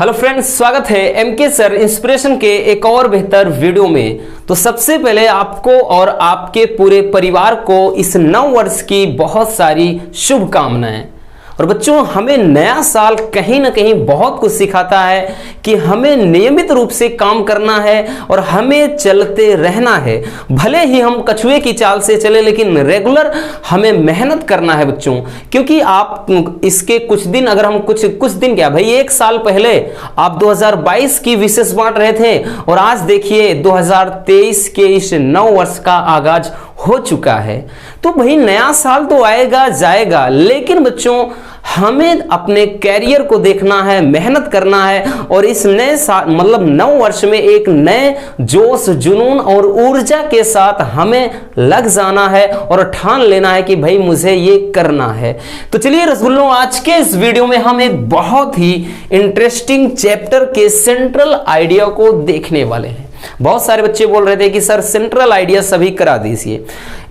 Hello friends, स्वागत है MK sir inspiration के एक और बेहतर वीडियो में। तो सबसे पहले आपको और आपके पूरे परिवार को इस नव वर्ष की बहुत सारी शुभकामनाएं। और बच्चों, हमें नया साल कहीं ना कहीं बहुत कुछ सिखाता है कि हमें नियमित रूप से काम करना है और हमें चलते रहना है। भले ही हम कछुए की चाल से चले, लेकिन रेगुलर हमें मेहनत करना है बच्चों। क्योंकि आप इसके कुछ दिन, अगर हम कुछ दिन क्या भाई, एक साल पहले आप 2022 की विशेष बांट रहे थे और आज देखिए 2023 के इस नव वर्ष का आगाज हो चुका है। तो भाई नया साल तो आएगा जाएगा, लेकिन बच्चों हमें अपने कैरियर को देखना है, मेहनत करना है और इस नए साल मतलब नव वर्ष में एक नए जोश, जुनून और ऊर्जा के साथ हमें लग जाना है और ठान लेना है कि भाई मुझे ये करना है। तो चलिए रसगुल्लों, आज के इस वीडियो में हम एक बहुत ही इंटरेस्टिंग चैप्टर के सेंट्रल आइडिया को देखने वाले हैं। बहुत सारे बच्चे बोल रहे थे कि सर सेंट्रल आइडिया सभी करा दीजिए।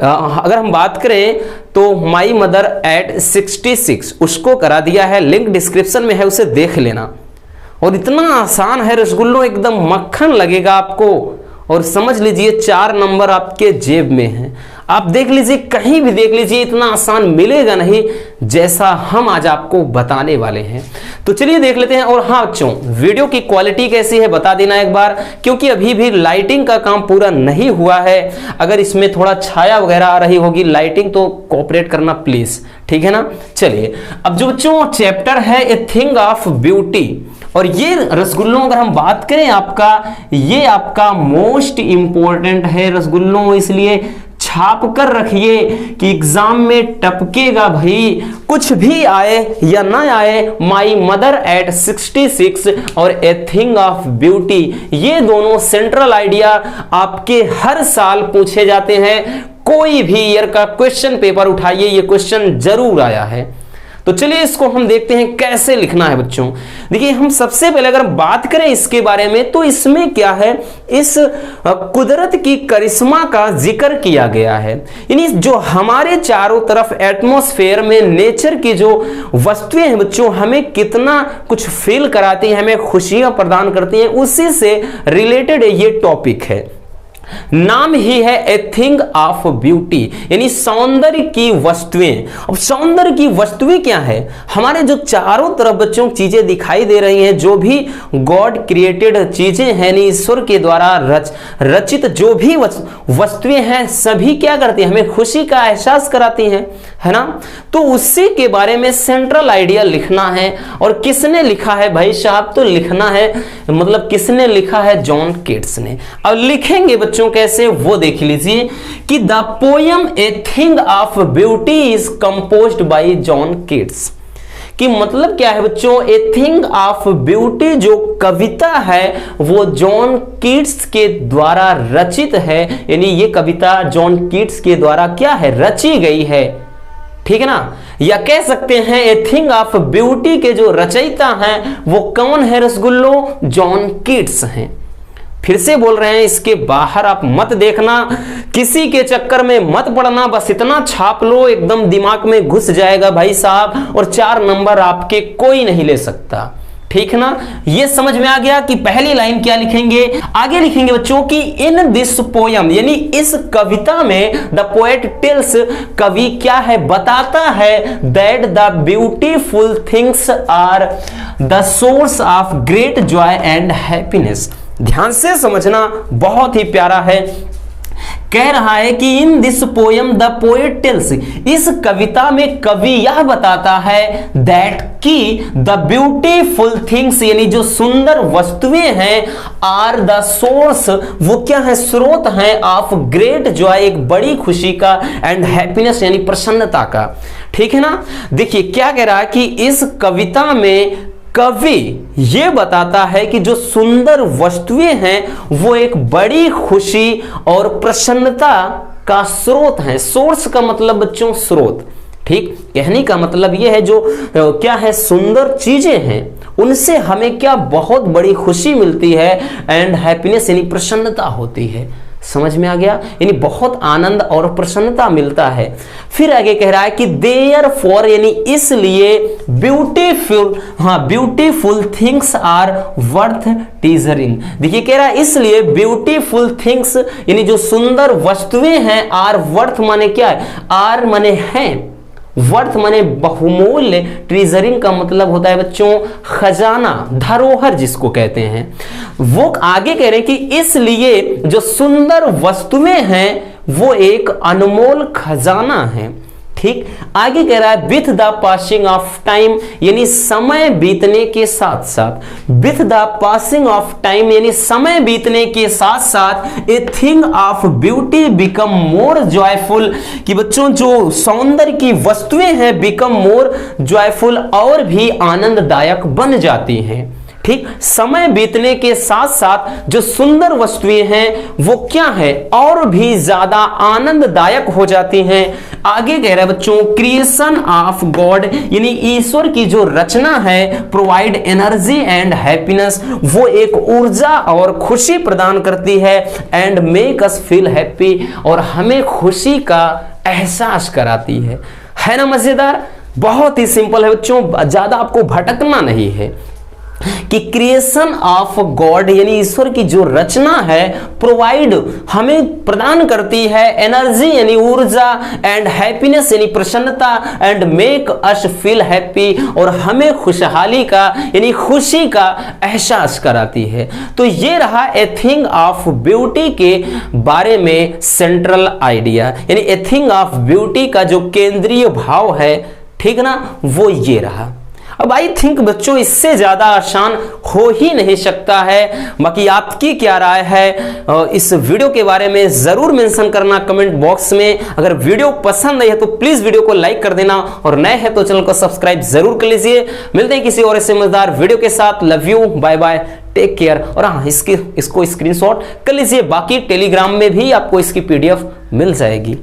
अगर हम बात करें तो माई मदर एट 66 उसको करा दिया है, लिंक डिस्क्रिप्शन में है, उसे देख लेना। और इतना आसान है रसगुल्लों, एकदम मक्खन लगेगा आपको। और समझ लीजिए 4 नंबर आपके जेब में है। आप देख लीजिए, कहीं भी देख लीजिए, इतना आसान मिलेगा नहीं जैसा हम आज आपको बताने वाले हैं। तो चलिए देख लेते हैं। और हाँ बच्चों, वीडियो की क्वालिटी कैसी है बता देना एक बार, क्योंकि अभी भी लाइटिंग का काम पूरा नहीं हुआ है। अगर इसमें थोड़ा छाया वगैरह आ रही होगी लाइटिंग, तो कोऑपरेट करना प्लीज, ठीक है ना। चलिए, अब जो बच्चों चैप्टर है ए थिंग ऑफ ब्यूटी, और ये रसगुल्लों अगर हम बात करें ये आपका मोस्ट इंपॉर्टेंट है रसगुल्लों, इसलिए छाप कर रखिए कि एग्जाम में टपकेगा भाई। कुछ भी आए या ना आए, माई मदर एट 66 और ए थिंग ऑफ ब्यूटी, ये दोनों सेंट्रल आइडिया आपके हर साल पूछे जाते हैं। कोई भी ईयर का क्वेश्चन पेपर उठाइए, ये क्वेश्चन जरूर आया है। तो चलिए इसको हम देखते हैं कैसे लिखना है बच्चों। देखिए, हम सबसे पहले अगर बात करें इसके बारे में, तो इसमें क्या है, इस कुदरत की करिश्मा का जिक्र किया गया है। यानी जो हमारे चारों तरफ एटमॉस्फेयर में नेचर की जो वस्तुएं हैं बच्चों, हमें कितना कुछ फील कराती हैं, हमें खुशियां प्रदान करती हैं, उसी से रिलेटेड ये टॉपिक है। नाम ही है ए थिंग ऑफ ब्यूटी, यानी सौंदर्य की वस्तुएं। अब सौंदर्य की वस्तुएं क्या है? हमारे जो चारों तरफ बच्चों चीजें दिखाई दे रही हैं, जो भी गॉड क्रिएटेड चीजें हैं, यानी ईश्वर के द्वारा रचित जो भी वस्तुएं हैं, सभी क्या करती हैं, हमें खुशी का एहसास कराती हैं, है ना। तो उसी के बारे में सेंट्रल आइडिया लिखना है। और किसने लिखा है भाई साहब? तो लिखना है, मतलब किसने लिखा है? जॉन कीट्स ने। अब लिखेंगे बच्चों कैसे, वो देख लीजिए कि the poem a thing of beauty is composed bye John Keats. कि मतलब क्या है बच्चों, ए थिंग ऑफ ब्यूटी जो कविता है वो जॉन कीट्स के द्वारा रचित है। यानी ये कविता जॉन कीट्स के द्वारा क्या है, रची गई है, ठीक है ना। या कह सकते हैं ए थिंग ऑफ ब्यूटी के जो रचयिता हैं वो कौन है रसगुल्लो? जॉन कीट्स हैं। फिर से बोल रहे हैं, इसके बाहर आप मत देखना, किसी के चक्कर में मत पड़ना, बस इतना छाप लो, एकदम दिमाग में घुस जाएगा भाई साहब, और 4 नंबर आपके कोई नहीं ले सकता, ठीक है ना। ये समझ में आ गया कि पहली लाइन क्या लिखेंगे। आगे लिखेंगे बच्चों कि इन दिस पोयम, यानी इस कविता में द पोएट टेल्स, कवि क्या है, बताता है, that the beautiful things are the source of great joy and happiness. ध्यान से समझना, बहुत ही प्यारा है। कह रहा है कि in this poem the poet tells, इस कविता में कवि यह बताता है दैट कि द ब्यूटीफुल थिंग्स, यानी जो सुंदर वस्तुएं हैं, आर द सोर्स, वो क्या है, स्रोत हैं, ऑफ ग्रेट जॉय, एक बड़ी खुशी का, एंड हैप्पीनेस यानी प्रसन्नता का, ठीक है ना। देखिए क्या कह रहा है कि इस कविता में कवि ये बताता है कि जो सुंदर वस्तुएं हैं वो एक बड़ी खुशी और प्रसन्नता का स्रोत है। सोर्स का मतलब बच्चों स्रोत, ठीक। कहने का मतलब ये है जो क्या है, सुंदर चीजें हैं उनसे हमें क्या बहुत बड़ी खुशी मिलती है, एंड हैप्पीनेस यानी प्रसन्नता होती है। समझ में आ गया, यानी बहुत आनंद और प्रसन्नता मिलता है। फिर आगे कह रहा है कि देयर फॉर, यानी इसलिए beautiful, beautiful things are worth treasuring. देखिए कह रहा है इसलिए ब्यूटीफुल थिंग्स, यानी जो सुंदर वस्तुएं हैं, आर वर्थ माने क्या है, आर माने हैं, वर्थ माने बहुमूल्य, ट्रेजरिंग का मतलब होता है बच्चों खजाना, धरोहर जिसको कहते हैं। वो आगे कह रहे हैं कि इसलिए जो सुंदर वस्तुएं हैं वो एक अनमोल खजाना है। ठीक, आगे कह रहा है with the passing of time, यानी समय बीतने के साथ साथ, with the passing of time यानी समय बीतने के साथ साथ, a thing of beauty become more joyful, कि बच्चों जो सौंदर्य की वस्तुएं हैं बिकम मोर जॉयफुल, और भी आनंददायक बन जाती हैं। ठीक, समय बीतने के साथ साथ जो सुंदर वस्तुएं हैं वो क्या है, और भी ज्यादा आनंददायक हो जाती हैं। आगे कह रहा है बच्चों क्रिएशन ऑफ गॉड, यानी ईश्वर की जो रचना है, प्रोवाइड एनर्जी एंड हैप्पीनेस, वो एक ऊर्जा और खुशी प्रदान करती है, and make us feel happy, और हमें खुशी का एहसास कराती है ना मजेदार। बहुत ही सिंपल है बच्चों, ज्यादा आपको भटकना नहीं है कि क्रिएशन ऑफ गॉड यानी ईश्वर की जो रचना है, प्रोवाइड हमें प्रदान करती है, एनर्जी यानी ऊर्जा, एंड हैप्पीनेस यानी प्रसन्नता, and make us feel happy, और हमें खुशहाली का यानी खुशी का एहसास कराती है। तो ये रहा ए थिंग ऑफ ब्यूटी के बारे में सेंट्रल आइडिया, यानी ए थिंग ऑफ ब्यूटी का जो केंद्रीय भाव है, ठीक ना, वो ये रहा। अब आई थिंक बच्चों इससे ज्यादा आसान हो ही नहीं सकता है। बाकी आपकी क्या राय है इस वीडियो के बारे में जरूर मेंशन करना कमेंट बॉक्स में। अगर वीडियो पसंद आई है तो प्लीज वीडियो को लाइक कर देना, और नए हैं तो चैनल को सब्सक्राइब जरूर कर लीजिए। मिलते हैं किसी और ऐसे मजेदार वीडियो के साथ। Love you, bye bye, take care. और हाँ, इसको स्क्रीनशॉट कर लीजिए, बाकी टेलीग्राम में भी आपको इसकी PDF मिल जाएगी।